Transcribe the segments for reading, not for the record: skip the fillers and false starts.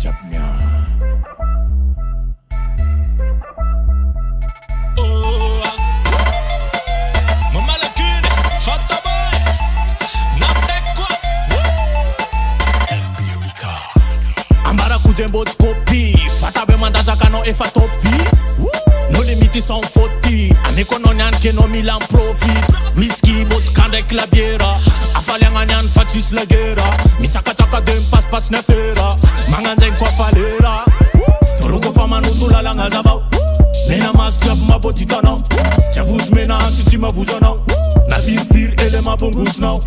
Japnia. Mama lakini fata boy namdekwa Mbirika ambara kujembo tikopi fata be mandaza kano efa topi no limiti sans faute amikono nyan keno milan profit whisky bot kandek la biera afalianga nyan fatis la gera mitaka taka dem pas nefera manganzen kwa falera torugo fama nutula langa zavau nena mas job mabotitana chavuz mena suti mavuzana na fir elema bongus now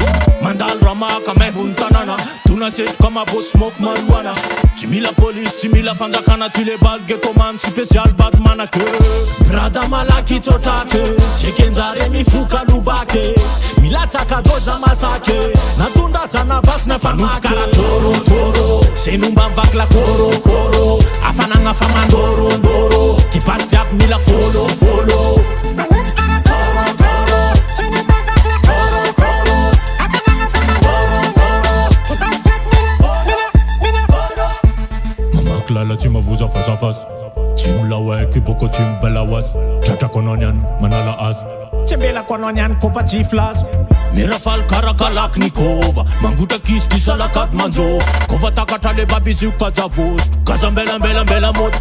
mandal rama kama buntanana tuna set kama bo smoke marijuana Chimi la police, chimi la fanga kana tu les balles ghetto man spécial Batman a que Brada malaki chotate Chekenzare mifuka lubake Milataka doza masake Natunda sana bas na famake Toro toro Senumba vak la koro koro Afananga fama ndoro ndoro Kipas diap mila follow follow Lala tu m'avous en face Tu la ouais que beaucoup tu m'bella was Chata kononyan manala as Chembela kononyan kopa chiflas Mirafal karakalaknikova Manguta kisti salakat manzo Kova takatale babizi ukazavos Kazambela mbela mbela mod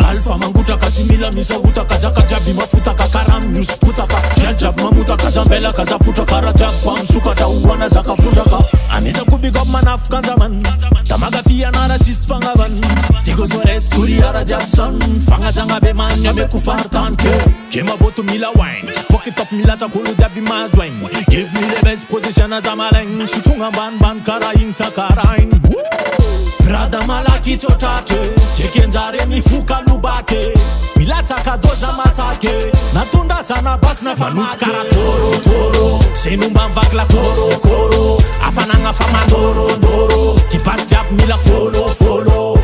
Alfa manguta katimila misaguta Kazaka jabi mafuta kakaram news putaka Jab mamuta kazambela kazafuta Karajak fam sukata uwana zakafundaka Aniza kubigop man afkanza man Tamaga fiya nara chisfanga van Tigo zores turi ara jabson Fanga janga be man yabe kufartan ke Kema botu mila wine Pocket up mila chakulu jabi madwine Give me the best position as a maleng Sutunga ban kara inta karain Brada malaki chotate Chekenzare mifuka lubake Milataka doza masake Natunda sana bas na famake kara toro toro Senumba vak la koro koro Afananga fama ndoro ndoro Kipas diap mila follow follow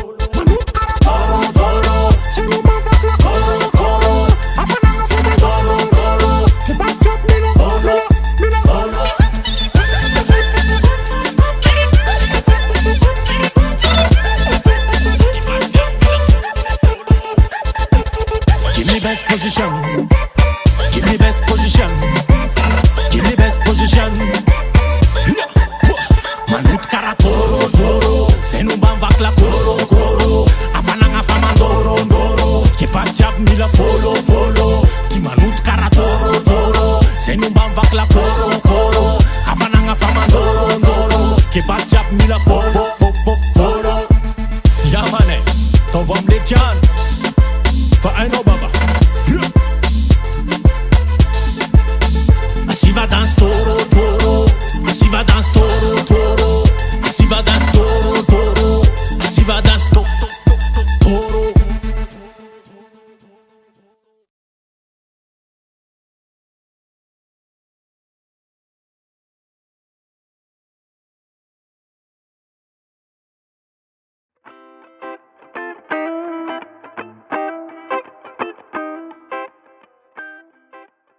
Best position. Give me best position. Give me best position. Manut kara toro toro. Senumba vak la koro koro. Afananga fama ndoro ndoro. Kipatiap mila follow follow. Ki manut kara toro toro. Senumba vak la koro koro. Afananga fama ndoro ndoro. Kipatiap mila follow follow. Ja mannen, to vam letjan. Voor een baba. She va dans toro toro, she va dans toro